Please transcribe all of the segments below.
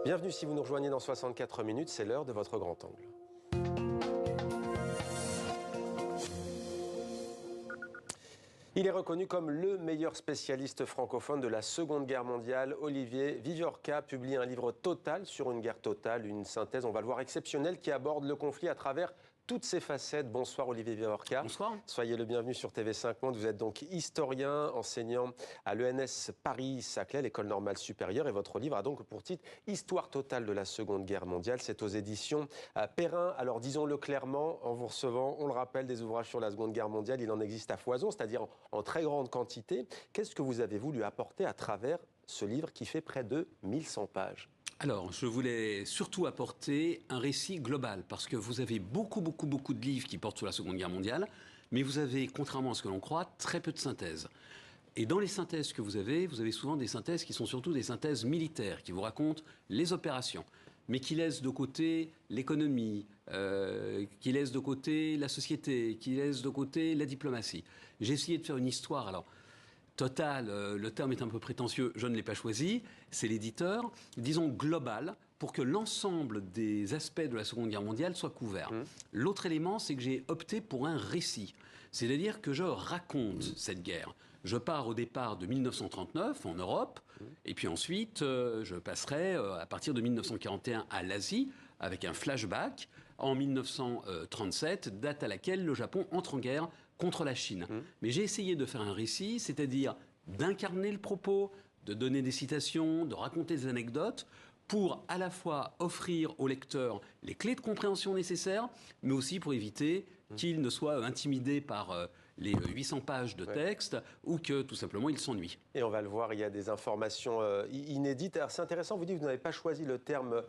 Bienvenue si vous nous rejoignez dans 64 minutes, c'est l'heure de votre grand angle. Il est reconnu comme le meilleur spécialiste francophone de la Seconde Guerre mondiale. Olivier Viviorca publie un livre total sur une guerre totale, une synthèse, on va le voir, exceptionnelle, qui aborde le conflit à travers toutes ses facettes. Bonsoir Olivier Viviorca. Bonsoir. Soyez le bienvenu sur TV5 Monde. Vous êtes donc historien, enseignant à l'ENS Paris-Saclay, l'école normale supérieure. Et votre livre a donc pour titre « Histoire totale de la Seconde Guerre mondiale ». C'est aux éditions Perrin. Alors disons-le clairement, en vous recevant, on le rappelle, des ouvrages sur la Seconde Guerre mondiale, il en existe à foison, c'est-à-dire en très grande quantité. Qu'est-ce que vous avez voulu apporter à travers ce livre qui fait près de 1100 pages ? Alors, je voulais surtout apporter un récit global, parce que vous avez beaucoup de livres qui portent sur la Seconde Guerre mondiale, mais vous avez, contrairement à ce que l'on croit, très peu de synthèses. Et dans les synthèses que vous avez souvent des synthèses qui sont surtout des synthèses militaires, qui vous racontent les opérations, mais qui laissent de côté l'économie, qui laissent de côté la société, qui laissent de côté la diplomatie. J'ai essayé de faire une histoire, alors... Total, le terme est un peu prétentieux, je ne l'ai pas choisi, c'est l'éditeur, disons global, pour que l'ensemble des aspects de la Seconde Guerre mondiale soient couverts. L'autre élément, c'est que j'ai opté pour un récit, c'est-à-dire que je raconte cette guerre. Je pars au départ de 1939 en Europe, et puis ensuite je passerai à partir de 1941 à l'Asie, avec un flashback en 1937, date à laquelle le Japon entre en guerre contre la Chine. Mais j'ai essayé de faire un récit, c'est-à-dire d'incarner le propos, de donner des citations, de raconter des anecdotes, pour à la fois offrir au lecteur les clés de compréhension nécessaires, mais aussi pour éviter qu'il ne soit intimidé par les 800 pages de texte ou que tout simplement il s'ennuie. Et on va le voir, il y a des informations inédites. Alors c'est intéressant, vous dites que vous n'avez pas choisi le terme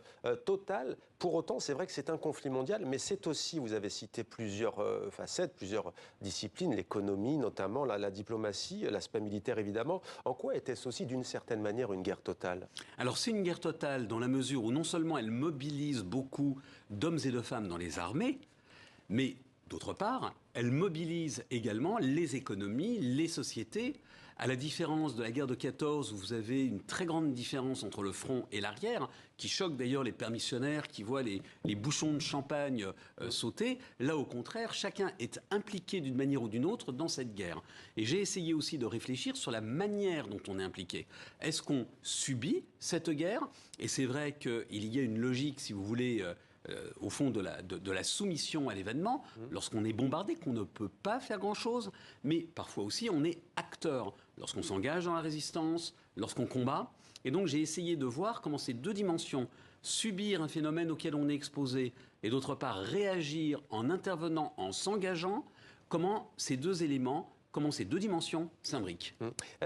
total. Pour autant, c'est vrai que c'est un conflit mondial, mais c'est aussi, vous avez cité plusieurs facettes, plusieurs disciplines, l'économie notamment, la diplomatie, l'aspect militaire évidemment. En quoi était-ce aussi d'une certaine manière une guerre totale ? Alors c'est une guerre totale dans la mesure où non seulement elle mobilise beaucoup d'hommes et de femmes dans les armées, mais d'autre part, elle mobilise également les économies, les sociétés, à la différence de la guerre de 14 où vous avez une très grande différence entre le front et l'arrière, qui choque d'ailleurs les permissionnaires qui voient les bouchons de champagne sauter. Là, au contraire, chacun est impliqué d'une manière ou d'une autre dans cette guerre. Et j'ai essayé aussi de réfléchir sur la manière dont on est impliqué. Est-ce qu'on subit cette guerre ? Et c'est vrai qu'il y a une logique, si vous voulez... au fond de la soumission à l'événement, lorsqu'on est bombardé, qu'on ne peut pas faire grand-chose, mais parfois aussi on est acteur, lorsqu'on s'engage dans la résistance, lorsqu'on combat. Et donc j'ai essayé de voir comment ces deux dimensions, subir un phénomène auquel on est exposé, et d'autre part réagir en intervenant, en s'engageant, comment ces deux éléments, comment ces deux dimensions s'imbriquent.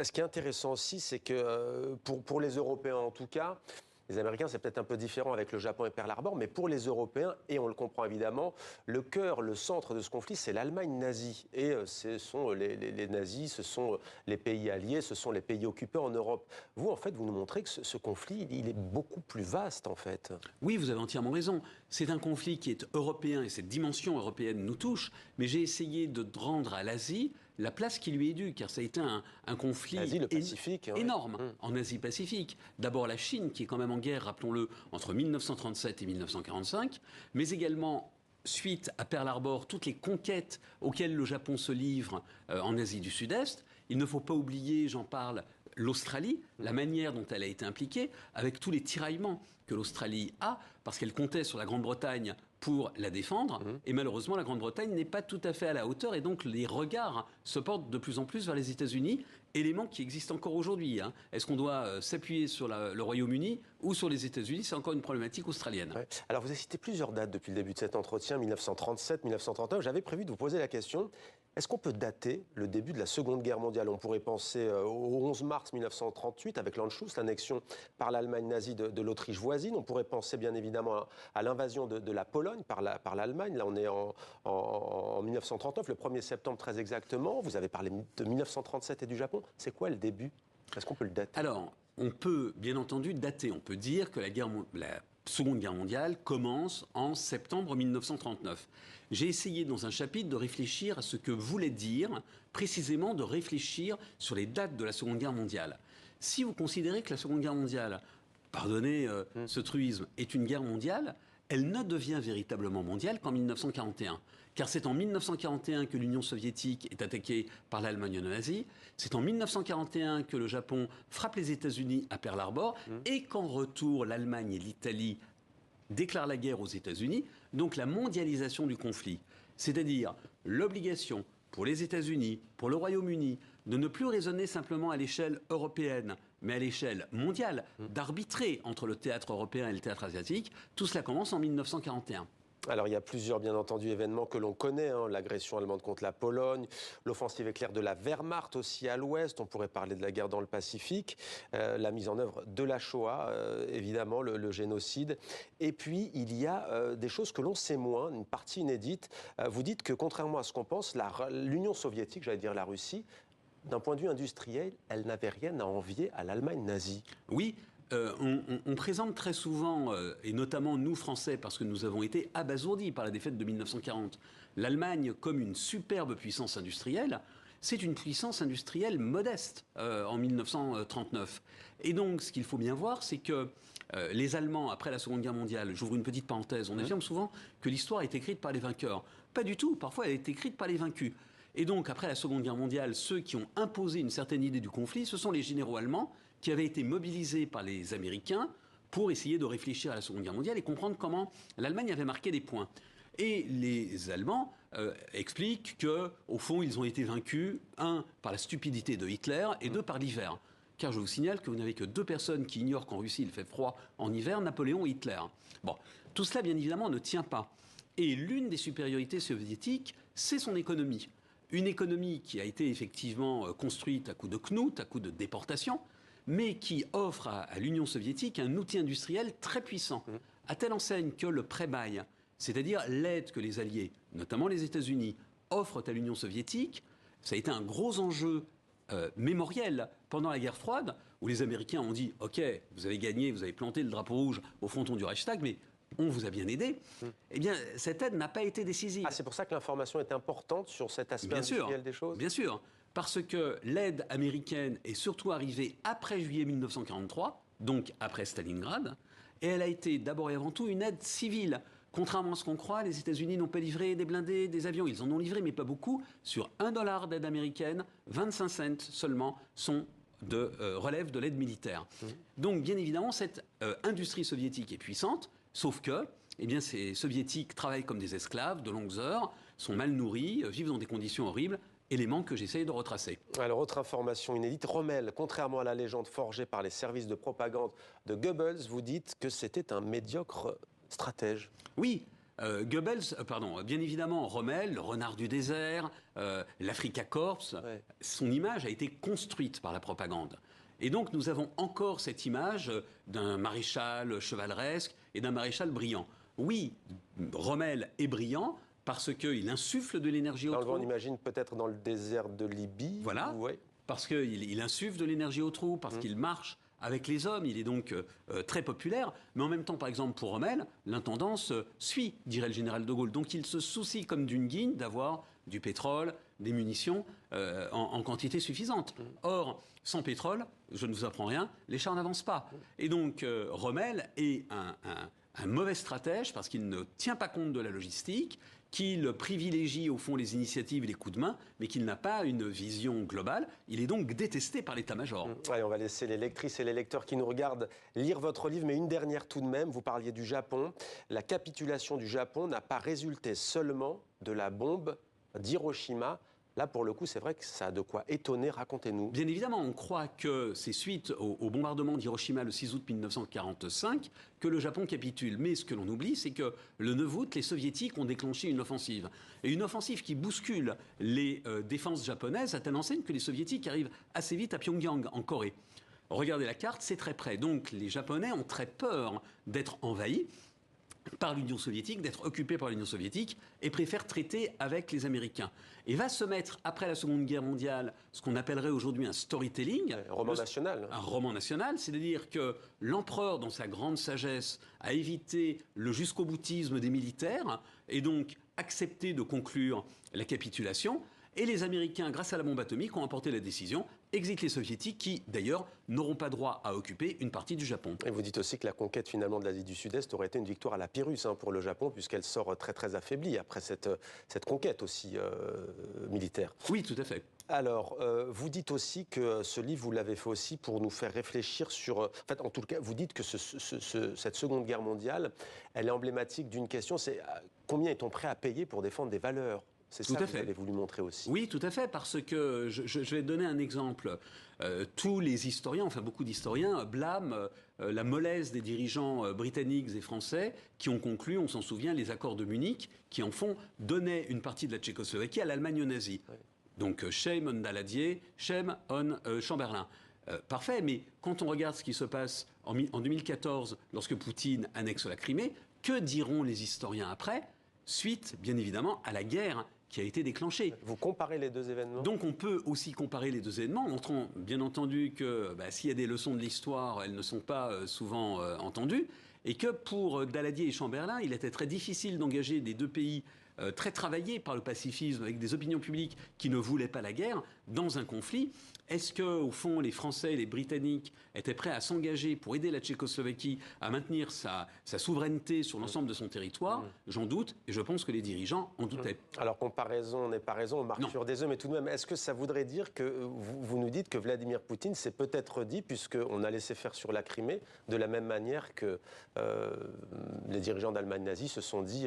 Ce qui est intéressant aussi, c'est que pour les Européens en tout cas, les Américains, c'est peut-être un peu différent avec le Japon et Pearl Harbor, mais pour les Européens, et on le comprend évidemment, le cœur, le centre de ce conflit, c'est l'Allemagne nazie. Et ce sont les nazis, ce sont les pays alliés, ce sont les pays occupés en Europe. Vous, en fait, vous nous montrez que ce conflit, il est beaucoup plus vaste, en fait. Oui, vous avez entièrement raison. C'est un conflit qui est européen, et cette dimension européenne nous touche, mais j'ai essayé de rendre à l'Asie la place qui lui est due, car ça a été un conflit énorme en Asie-Pacifique. D'abord la Chine, qui est quand même en guerre, rappelons-le, entre 1937 et 1945, mais également, suite à Pearl Harbor, toutes les conquêtes auxquelles le Japon se livre en Asie du Sud-Est. Il ne faut pas oublier, j'en parle, l'Australie, la manière dont elle a été impliquée, avec tous les tiraillements que l'Australie a, parce qu'elle comptait sur la Grande-Bretagne pour la défendre, et malheureusement la Grande-Bretagne n'est pas tout à fait à la hauteur, et donc les regards se portent de plus en plus vers les États-Unis, élément qui existe encore aujourd'hui. Est-ce qu'on doit s'appuyer sur le Royaume-Uni ou sur les États-Unis ? C'est encore une problématique australienne. Ouais. Alors vous avez cité plusieurs dates depuis le début de cet entretien, 1937, 1939. J'avais prévu de vous poser la question, est-ce qu'on peut dater le début de la Seconde Guerre mondiale ? On pourrait penser au 11 mars 1938 avec l'Anschluss, l'annexion par l'Allemagne nazie de l'Autriche voisine. On pourrait penser bien évidemment à l'invasion de la Pologne par l'Allemagne. Là, on est en 1939, le 1er septembre très exactement. Vous avez parlé de 1937 et du Japon. C'est quoi le début ? Est-ce qu'on peut le dater ? Alors, on peut bien entendu dater. On peut dire que la Seconde Guerre mondiale commence en septembre 1939. J'ai essayé dans un chapitre de réfléchir à ce que voulait dire, précisément de réfléchir sur les dates de la Seconde Guerre mondiale. Si vous considérez que la Seconde Guerre mondiale pardonnez ce truisme, est une guerre mondiale, elle ne devient véritablement mondiale qu'en 1941. Car c'est en 1941 que l'Union soviétique est attaquée par l'Allemagne nazie. C'est en 1941 que le Japon frappe les États-Unis à Pearl Harbor et qu'en retour, l'Allemagne et l'Italie déclarent la guerre aux États-Unis. Donc la mondialisation du conflit, c'est-à-dire l'obligation pour les États-Unis, pour le Royaume-Uni, de ne plus raisonner simplement à l'échelle européenne, mais à l'échelle mondiale, d'arbitrer entre le théâtre européen et le théâtre asiatique, tout cela commence en 1941. Alors, il y a plusieurs, bien entendu, événements que l'on connaît. L'agression allemande contre la Pologne, l'offensive éclair de la Wehrmacht aussi à l'ouest. On pourrait parler de la guerre dans le Pacifique, la mise en œuvre de la Shoah, évidemment, le génocide. Et puis, il y a des choses que l'on sait moins, une partie inédite. Vous dites que, contrairement à ce qu'on pense, l'Union soviétique, j'allais dire la Russie, d'un point de vue industriel, elle n'avait rien à envier à l'Allemagne nazie. Oui. On présente très souvent, et notamment nous Français, parce que nous avons été abasourdis par la défaite de 1940, l'Allemagne comme une superbe puissance industrielle. C'est une puissance industrielle modeste en 1939. Et donc, ce qu'il faut bien voir, c'est que les Allemands, après la Seconde Guerre mondiale, j'ouvre une petite parenthèse, on affirme souvent que l'histoire est écrite par les vainqueurs. Pas du tout, parfois elle est écrite par les vaincus. Et donc, après la Seconde Guerre mondiale, ceux qui ont imposé une certaine idée du conflit, ce sont les généraux allemands qui avaient été mobilisés par les Américains pour essayer de réfléchir à la Seconde Guerre mondiale et comprendre comment l'Allemagne avait marqué des points. Et les Allemands expliquent qu'au fond, ils ont été vaincus, un, par la stupidité de Hitler, et deux, par l'hiver. Car je vous signale que vous n'avez que deux personnes qui ignorent qu'en Russie, il fait froid en hiver, Napoléon et Hitler. Bon, tout cela, bien évidemment, ne tient pas. Et l'une des supériorités soviétiques, c'est son économie. Une économie qui a été effectivement construite à coup de knout, à coup de déportation, mais qui offre à l'Union soviétique un outil industriel très puissant, à telle enseigne que le pré-bail, c'est-à-dire l'aide que les Alliés, notamment les États-Unis, offrent à l'Union soviétique, ça a été un gros enjeu mémoriel pendant la guerre froide, où les Américains ont dit « Ok, vous avez gagné, vous avez planté le drapeau rouge au fronton du Reichstag, mais on vous a bien aidé ». Eh bien, cette aide n'a pas été décisive. Ah, c'est pour ça que l'information est importante sur cet aspect industriel des choses. Bien sûr. Parce que l'aide américaine est surtout arrivée après juillet 1943, donc après Stalingrad, et elle a été d'abord et avant tout une aide civile. Contrairement à ce qu'on croit, les États-Unis n'ont pas livré des blindés, des avions. Ils en ont livré, mais pas beaucoup. Sur $1 d'aide américaine, 25 cents seulement relèvent de l'aide militaire. Donc, bien évidemment, cette industrie soviétique est puissante, sauf que ces soviétiques travaillent comme des esclaves de longues heures, sont mal nourris, vivent dans des conditions horribles. Élément que j'essaye de retracer. Alors, autre information inédite, Rommel, contrairement à la légende forgée par les services de propagande de Goebbels, vous dites que c'était un médiocre stratège. Oui, bien évidemment, Rommel, le renard du désert, l'Africa Corps, son image a été construite par la propagande. Et donc, nous avons encore cette image d'un maréchal chevaleresque et d'un maréchal brillant. Oui, Rommel est brillant, parce qu'il insuffle de l'énergie aux troupes. On imagine peut-être dans le désert de Libye. Voilà, parce qu'il insuffle de l'énergie aux troupes, parce qu'il marche avec les hommes, il est donc très populaire. Mais en même temps, par exemple, pour Rommel, l'intendance suit, dirait le général de Gaulle. Donc il se soucie comme d'une guigne d'avoir du pétrole, des munitions en quantité suffisante. Or, sans pétrole, je ne vous apprends rien, les chars n'avancent pas. Et donc Rommel est un mauvais stratège parce qu'il ne tient pas compte de la logistique, qu'il privilégie au fond les initiatives et les coups de main, mais qu'il n'a pas une vision globale. Il est donc détesté par l'état-major. Allez, on va laisser les lectrices et les lecteurs qui nous regardent lire votre livre, mais une dernière tout de même. Vous parliez du Japon. La capitulation du Japon n'a pas résulté seulement de la bombe d'Hiroshima. Là, pour le coup, c'est vrai que ça a de quoi étonner. Racontez-nous. Bien évidemment, on croit que c'est suite au bombardement d'Hiroshima le 6 août 1945 que le Japon capitule. Mais ce que l'on oublie, c'est que le 9 août, les Soviétiques ont déclenché une offensive. Et une offensive qui bouscule les défenses japonaises à telle enseigne que les Soviétiques arrivent assez vite à Pyongyang, en Corée. Regardez la carte, c'est très près. Donc les Japonais ont très peur d'être envahis par l'Union soviétique, d'être occupés par l'Union soviétique, et préfèrent traiter avec les Américains. Et va se mettre, après la Seconde Guerre mondiale, ce qu'on appellerait aujourd'hui un storytelling. Un roman national. Un roman national, c'est-à-dire que l'empereur, dans sa grande sagesse, a évité le jusqu'au-boutisme des militaires, et donc accepté de conclure la capitulation. Et les Américains, grâce à la bombe atomique, ont emporté la décision exit les soviétiques qui, d'ailleurs, n'auront pas droit à occuper une partie du Japon. Et vous dites aussi que la conquête finalement de l'Asie du Sud-Est aurait été une victoire à la Pyrrhus pour le Japon, puisqu'elle sort très très affaiblie après cette conquête aussi militaire. Oui, tout à fait. Alors, vous dites aussi que ce livre, vous l'avez fait aussi pour nous faire réfléchir sur... En fait, en tout cas, vous dites que cette Seconde Guerre mondiale, elle est emblématique d'une question, c'est combien est-on prêt à payer pour défendre des valeurs ? C'est ça que vous avez voulu montrer aussi. Oui, tout à fait, parce que je vais donner un exemple. Tous les historiens, enfin beaucoup d'historiens, blâment la mollesse des dirigeants britanniques et français qui ont conclu, on s'en souvient, les accords de Munich, qui en fond donnaient une partie de la Tchécoslovaquie à l'Allemagne nazie. Oui. Donc shame on Daladier, shame on Chamberlain. Parfait, mais quand on regarde ce qui se passe en 2014, lorsque Poutine annexe la Crimée, que diront les historiens après, suite, bien évidemment, à la guerre qui a été déclenchée. Vous comparez les deux événements ? Donc on peut aussi comparer les deux événements, montrant bien entendu que s'il y a des leçons de l'histoire, elles ne sont pas souvent entendues, et que pour Daladier et Chamberlain, il était très difficile d'engager des deux pays très travaillés par le pacifisme, avec des opinions publiques qui ne voulaient pas la guerre, dans un conflit. Est-ce que, au fond, les Français et les Britanniques étaient prêts à s'engager pour aider la Tchécoslovaquie à maintenir sa souveraineté sur l'ensemble de son territoire ? J'en doute, et je pense que les dirigeants en doutaient. Alors, comparaison n'est pas raison, on marque sur des œufs, mais tout de même, est-ce que ça voudrait dire que vous nous dites que Vladimir Poutine s'est peut-être dit, puisqu'on a laissé faire sur la Crimée, de la même manière que les dirigeants d'Allemagne nazie se sont dit,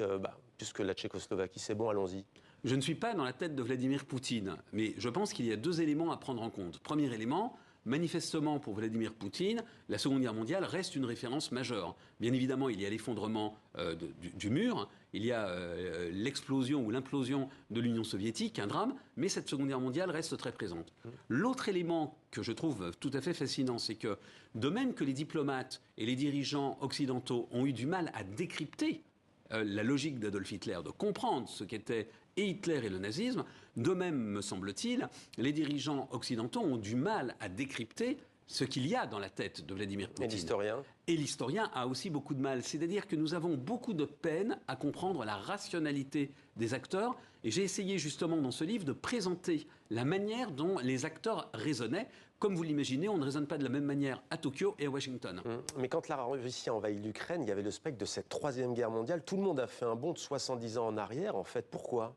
puisque la Tchécoslovaquie, c'est bon, allons-y. Je ne suis pas dans la tête de Vladimir Poutine, mais je pense qu'il y a deux éléments à prendre en compte. Premier élément, manifestement pour Vladimir Poutine, la Seconde Guerre mondiale reste une référence majeure. Bien évidemment, il y a l'effondrement du mur, il y a l'explosion ou l'implosion de l'Union soviétique, un drame, mais cette Seconde Guerre mondiale reste très présente. L'autre élément que je trouve tout à fait fascinant, c'est que de même que les diplomates et les dirigeants occidentaux ont eu du mal à décrypter la logique d'Adolf Hitler, de comprendre ce qu'étaient et Hitler et le nazisme, de même, me semble-t-il, les dirigeants occidentaux ont du mal à décrypter ce qu'il y a dans la tête de Vladimir Poutine. Et l'historien a aussi beaucoup de mal. C'est-à-dire que nous avons beaucoup de peine à comprendre la rationalité des acteurs. Et j'ai essayé justement dans ce livre de présenter la manière dont les acteurs raisonnaient. Comme vous l'imaginez, on ne raisonne pas de la même manière à Tokyo et à Washington. Mais quand la Russie a envahi l'Ukraine, il y avait le spectre de cette Troisième Guerre mondiale. Tout le monde a fait un bond de 70 ans en arrière, en fait. Pourquoi ?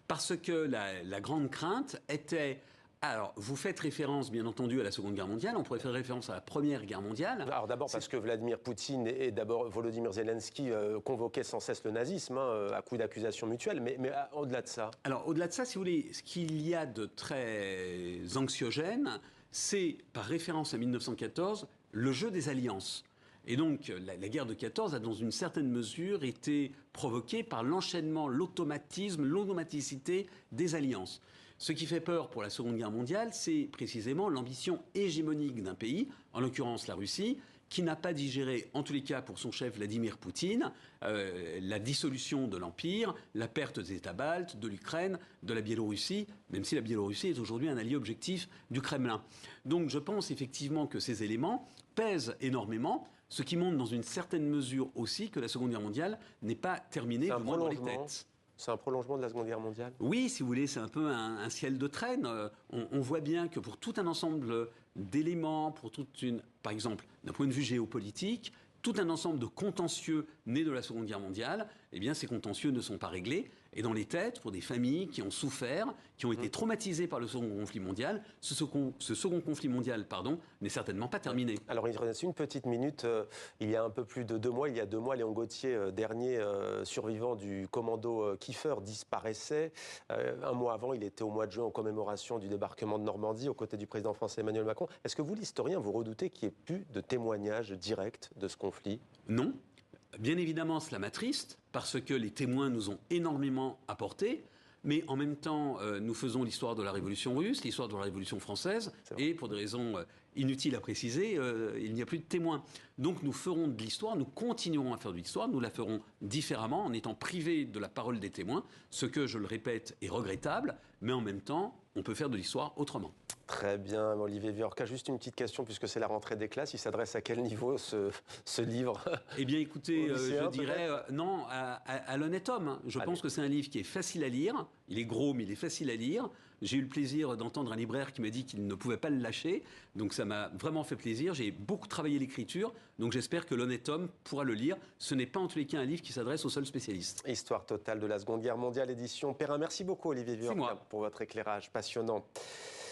Parce que la grande crainte était... Alors, vous faites référence, bien entendu, à la Seconde Guerre mondiale. On pourrait faire référence à la Première Guerre mondiale. Alors d'abord parce que Vladimir Poutine et d'abord Volodymyr Zelensky convoquaient sans cesse le nazisme, à coup d'accusations mutuelles. Mais au-delà de ça... Alors, au-delà de ça, si vous voulez, ce qu'il y a de très anxiogène, c'est, par référence à 1914, le jeu des alliances. Et donc, la guerre de 14 a, dans une certaine mesure, été provoquée par l'enchaînement, l'automatisme, l'automaticité des alliances. Ce qui fait peur pour la Seconde Guerre mondiale, c'est précisément l'ambition hégémonique d'un pays, en l'occurrence la Russie, qui n'a pas digéré, en tous les cas pour son chef Vladimir Poutine, la dissolution de l'Empire, la perte des États baltes, de l'Ukraine, de la Biélorussie, même si la Biélorussie est aujourd'hui un allié objectif du Kremlin. Donc je pense effectivement que ces éléments pèsent énormément, ce qui montre dans une certaine mesure aussi que la Seconde Guerre mondiale n'est pas terminée, du moins dans les têtes. C'est un prolongement de la Seconde Guerre mondiale ? Oui, si vous voulez, c'est un peu un ciel de traîne. On voit bien que pour tout un ensemble d'éléments, par exemple, d'un point de vue géopolitique, tout un ensemble de contentieux nés de la Seconde Guerre mondiale, eh bien, ces contentieux ne sont pas réglés. Et dans les têtes, pour des familles qui ont souffert, qui ont été traumatisées par le second conflit mondial, ce second conflit mondial, n'est certainement pas terminé. Alors, il reste une petite minute. Il y a un peu plus de 2 mois, Léon Gauthier, dernier survivant du commando Kiefer, disparaissait. Un mois avant, il était au mois de juin en commémoration du débarquement de Normandie, aux côtés du président français Emmanuel Macron. Est-ce que vous, l'historien, vous redoutez qu'il n'y ait plus de témoignages directs de ce conflit ? Non. Bien évidemment, cela m'attriste, parce que les témoins nous ont énormément apporté, mais en même temps, nous faisons l'histoire de la Révolution russe, l'histoire de la Révolution française, et pour des raisons inutiles à préciser, il n'y a plus de témoins. Donc nous ferons de l'histoire, nous continuerons à faire de l'histoire, nous la ferons différemment, en étant privés de la parole des témoins, ce que, je le répète, est regrettable, mais en même temps, on peut faire de l'histoire autrement. Très bien, Olivier Viorca. Juste une petite question, puisque c'est la rentrée des classes. Il s'adresse à quel niveau ce livre? Eh bien, écoutez, Au lycéen, je dirais non à l'honnête homme, hein. Je pense que c'est un livre qui est facile à lire. Il est gros, mais il est facile à lire. J'ai eu le plaisir d'entendre un libraire qui m'a dit qu'il ne pouvait pas le lâcher. Donc, ça m'a vraiment fait plaisir. J'ai beaucoup travaillé l'écriture. Donc, j'espère que l'honnête homme pourra le lire. Ce n'est pas, en tous les cas, un livre qui s'adresse aux seuls spécialistes. Histoire totale de la Seconde Guerre mondiale, édition Perrin. Merci beaucoup, Olivier Viorca, pour votre éclairage passionnant.